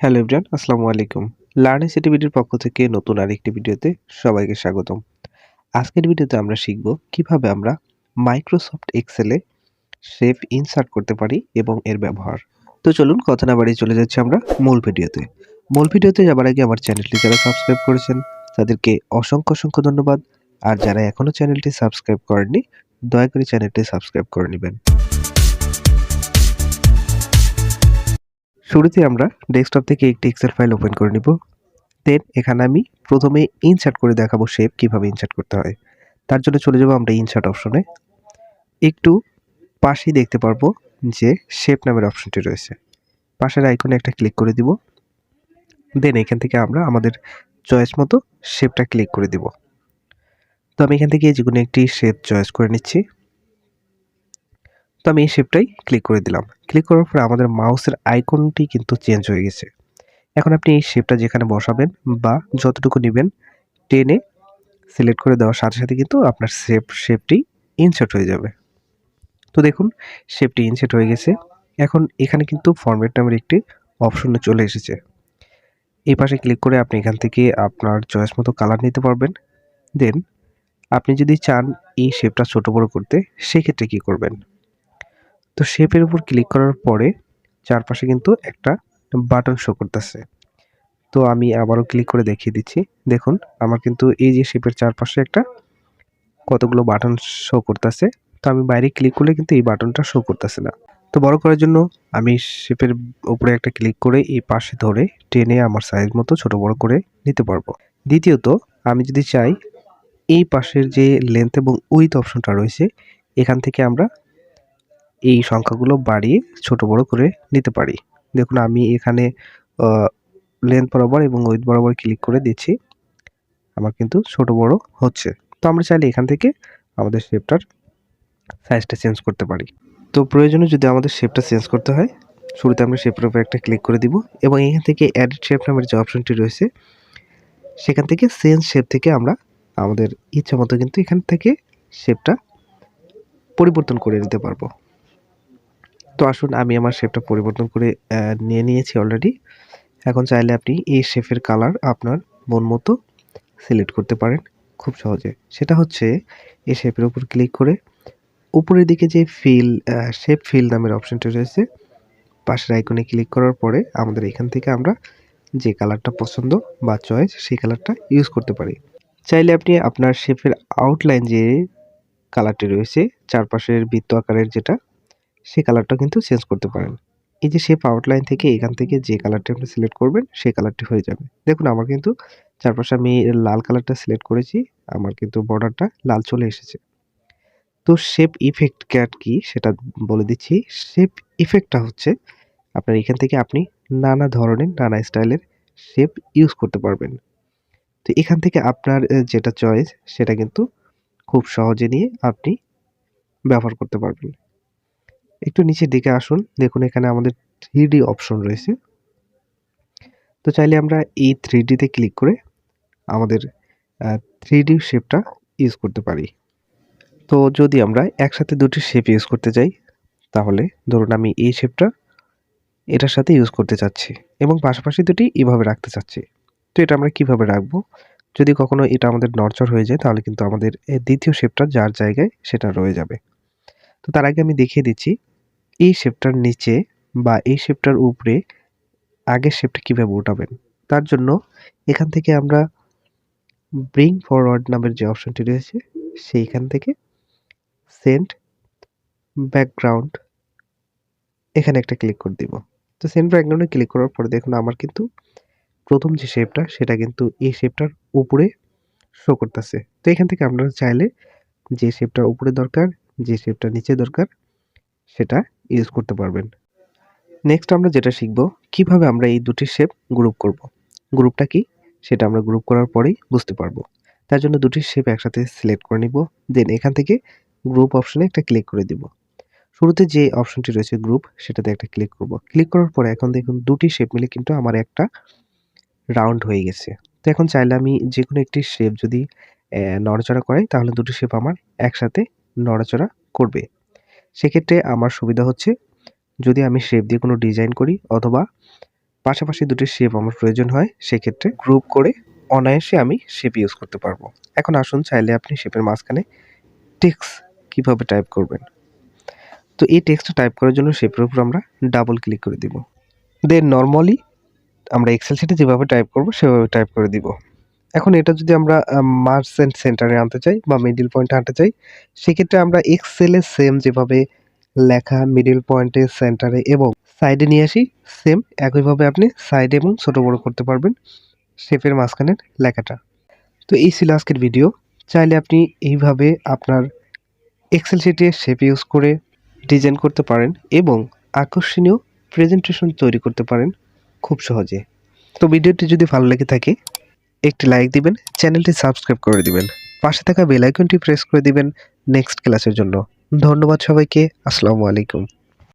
Hello everyone, আসসালামু আলাইকুম। Learn ICT BDর পক্ষ থেকে নতুন আরেকটি ভিডিওতে সবাইকে স্বাগতম। আজকের ভিডিওতে আমরা শিখব কিভাবে আমরা মাইক্রোসফট এক্সেলে শেপ ইনসার্ট করতে পারি এবং এর ব্যবহার। তো চলুন কথা না বাড়িয়ে চলে যাচ্ছি আমরা মূল ভিডিওতে। মূল ভিডিওতে যাবার আগে আমার চ্যানেলটি যারা সাবস্ক্রাইব করেছেন তাদেরকে অসংখ্য ধন্যবাদ। আর যারা এখনো চ্যানেলটি সাবস্ক্রাইব করেননি দয়া করে চ্যানেলটি সাবস্ক্রাইব করে নেবেন। শুরুতে আমরা ডেস্কটপ থেকে একটি এক্সেল ফাইল ওপেন করে নিব। দেন এখানে আমি প্রথমে ইনসার্ট করে দেখাবো শেপ কিভাবে ইনসার্ট করতে হয়। তার জন্য চলে যাব আমরা ইনসার্ট অপশনে। একটু পাশেই দেখতে পারবো যে শেপ নামের অপশনটি রয়েছে। পাশের আইকনে একটা ক্লিক করে দিব। দেন এখান থেকে আমরা আমাদের চয়েস মতো শেপটা ক্লিক করে দিব। তো আমি এখান থেকে যে কোনো একটি শেপ চয়েস করে নিচ্ছি। তো আমি এই শেপটাই ক্লিক করে দিলাম। ক্লিক করার পরে আমাদের মাউসের আইকনটি কিন্তু চেঞ্জ হয়ে গেছে। এখন আপনি এই শেপটা যেখানে বসাবেন বা যতটুকু নেবেন টেনে সিলেক্ট করে দেওয়ার সাথে সাথে কিন্তু আপনার শেপটি ইনসার্ট হয়ে যাবে। তো দেখুন শেপটি ইনসার্ট হয়ে গেছে। এখন এখানে কিন্তু ফরম্যাট নামের একটি অপশন চলে এসেছে। এই পাশে ক্লিক করে আপনি এখান থেকে আপনার চয়েস মতো কালার নিতে পারবেন। দেন আপনি যদি চান এই শেপটা ছোট বড় করতে সেক্ষেত্রে কি করবেন? তো শেপের উপর ক্লিক করার পরে চারপাশে কিন্তু একটা বাটন শো করতেছে। তো আমি আবারও ক্লিক করে দেখিয়ে দিচ্ছি। দেখুন আমার কিন্তু এই যে শেপের চারপাশে একটা কতগুলো বাটন শো করতেছে। তো আমি বাইরে ক্লিক করলে কিন্তু এই বাটনটা শো করতেছে না। তো বড় করার জন্য আমি শেপের উপরে একটা ক্লিক করে এই পাশে ধরে টেনে আমার সাইজ মতো ছোট বড় করে নিতে পারবো। দ্বিতীয়ত আমি যদি চাই এই পাশের যে লেন্থ এবং উইথ অপশনটা রয়েছে এখান থেকে আমরা এই সংখ্যাগুলো বাড়িয়ে ছোট বড় করে নিতে পারি। দেখুন আমি এখানে লেন্থ বরাবর এবং উইথ বরাবর ক্লিক করে দিচ্ছি। আমার কিন্তু ছোট বড় হচ্ছে। তো আমরা চাইলে এখান থেকে আমাদের শেপটার সাইজটা চেঞ্জ করতে পারি। তো প্রয়োজনে যদি আমাদের শেপটা চেঞ্জ করতে হয় শুরুতে আমরা শেপের উপর একটা ক্লিক করে দিব এবং এখান থেকে এডিট শেপ নামের যে অপশনটি রয়েছে সেখান থেকে চেঞ্জ শেপ থেকে আমরা আমাদের ইচ্ছা মতো কিন্তু এখান থেকে শেপটা পরিবর্তন করে নিতে পারবো। তো আসুন আমি আমার শেপটা পরিবর্তন করে নিয়ে নিয়েছি অলরেডি। এখন চাইলে আপনি এই শেপের কালার আপনার মন মতো সিলেক্ট করতে পারেন খুব সহজে। সেটা হচ্ছে এই শেপের উপর ক্লিক করে উপরের দিকে যে শেপ ফিল নামের অপশনটি রয়েছে পাশের আইকনে ক্লিক করার পরে আমাদের এখান থেকে আমরা যে কালারটা পছন্দ বা চয়েস সেই কালারটা ইউজ করতে পারি। চাইলে আপনি আপনার শেপের আউটলাইন যে কালারটি রয়েছে চারপাশের বৃত্ত আকারের যেটা সেই কালারটা কিন্তু চেঞ্জ করতে পারেন। এই যে শেপ আউটলাইন থেকে এখান থেকে যে কালারটি আপনি সিলেক্ট করবেন সেই কালারটি হয়ে যাবে। দেখুন আমার কিন্তু চারপাশে আমি লাল কালারটা সিলেক্ট করেছি, আমার কিন্তু বর্ডারটা লাল চলে এসেছে। তো শেপ ইফেক্ট ক্যাট কি সেটা বলে দিচ্ছি। শেপ ইফেক্টটা হচ্ছে আপনার এখান থেকে আপনি নানা ধরনের নানা স্টাইলের শেপ ইউজ করতে পারবেন। তো এখান থেকে আপনার যেটা চয়েস সেটা কিন্তু খুব সহজে নিয়ে আপনি ব্যবহার করতে পারবেন। একটু নিচের দিকে আসুন, দেখুন এখানে আমাদের 3D অপশন রয়েছে। তো চাইলে আমরা এই 3D তে ক্লিক করে আমাদের 3D শেপটা ইউজ করতে পারি। তো যদি আমরা একসাথে দুটি শেপ ইউজ করতে চাই তাহলে ধরুন আমি এই শেপটা এটার সাথে ইউজ করতে চাচ্ছি এবং পাশাপাশি দুটি এভাবে রাখতে চাচ্ছি। তো এটা আমরা কিভাবে রাখবো? যদি কখনো এটা আমাদের নড়চড় হয়ে যায় তাহলে কিন্তু আমাদের দ্বিতীয় শেপটা যার জায়গায় সেটা রয়ে যাবে। তো তার আগে আমি দেখিয়ে দিচ্ছি এই শেপটার নিচে বা এই শেপটার উপরে আগের শেপটা কিভাবে উঠাবেন। তার জন্য এখান থেকে আমরা ব্রিং ফরওয়ার্ড নামের যে অপশনটি রয়েছে সেইখান থেকে সেন্ড ব্যাকগ্রাউন্ড এখানে একটা ক্লিক করে দিব। তো সেন্ড ব্যাকগ্রাউন্ডে ক্লিক করার পরে দেখুন আমার কিন্তু প্রথম যে শেপটা সেটা কিন্তু এই শেপটার উপরে শো করতেছে। তো এখান থেকে আপনারা চাইলে যে শেপটা উপরে দরকার, যে শেপটা নিচে দরকার সেটা ইউজ করতে পারবেন। নেক্সট আমরা যেটা শিখব কিভাবে আমরা এই দুটি শেপ গ্রুপ করব। গ্রুপটা কি সেটা আমরা গ্রুপ করার পরেই বুঝতে পারবো। তার জন্য দুটি শেপ একসাথে সিলেক্ট করে নিব। দেন এখান থেকে গ্রুপ অপশনে একটা ক্লিক করে দিব। শুরুতে যে অপশনটি রয়েছে গ্রুপ সেটাতে একটা ক্লিক করব। ক্লিক করার পরে এখন দেখুন দুটি শেপ মিলে কিন্তু আমার একটা রাউন্ড হয়ে গেছে। তো এখন চাইলে আমি যেকোনো একটি শেপ যদি নড়াচড়া করাই তাহলে দুটি শেপ আমার একসাথে নড়াচড়া করবে। সেক্ষেত্রে আমার সুবিধা হচ্ছে যদি আমি শেপ দিয়ে কোনো ডিজাইন করি অথবা পাশাপাশি দুটি শেপ আমার প্রয়োজন হয়, সেক্ষেত্রে গ্রুপ করে অনায়াসে আমি শেপ ইউজ করতে পারবো। এখন আসুন, চাইলে আপনি শেপের মাঝখানে টেক্সট কিভাবে টাইপ করবেন। তো এই টেক্সটটা টাইপ করার জন্য শেপের উপর আমরা ডাবল ক্লিক করে দিব। দেন নরমালি আমরা এক্সেল শিটে যেভাবে টাইপ করব সেভাবে টাইপ করে দিব। এখন এটা যদি আমরা মার্জ এন্ড সেন্টারে আনতে চাই বা মিডল পয়েন্টে আনতে চাই, সেক্ষেত্রে আমরা এক্সেলে সেম যেভাবে লেখা মিডল পয়েন্টে, সেন্টারে এবং সাইডে নিয়ে আসি, সেম একইভাবে আপনি সাইডে এবং ছোট বড় করতে পারবেন শেপের মাঝখানের লেখাটা। তো এই ছিল আজকের ভিডিও। চাইলে আপনি এইভাবে আপনার এক্সেল শিটে শেপ ইউজ করে ডিজাইন করতে পারেন এবং আকর্ষণীয় প্রেজেন্টেশন তৈরি করতে পারেন খুব সহজে। তো ভিডিওটি যদি ভালো লেগে থাকে একটি লাইক দিবেন, চ্যানেলটি সাবস্ক্রাইব করে দিবেন, পাশে থাকা বেল আইকনটি প্রেস করে দিবেন নেক্সট ক্লাসের জন্য। ধন্যবাদ সবাইকে। আসসালামু আলাইকুম।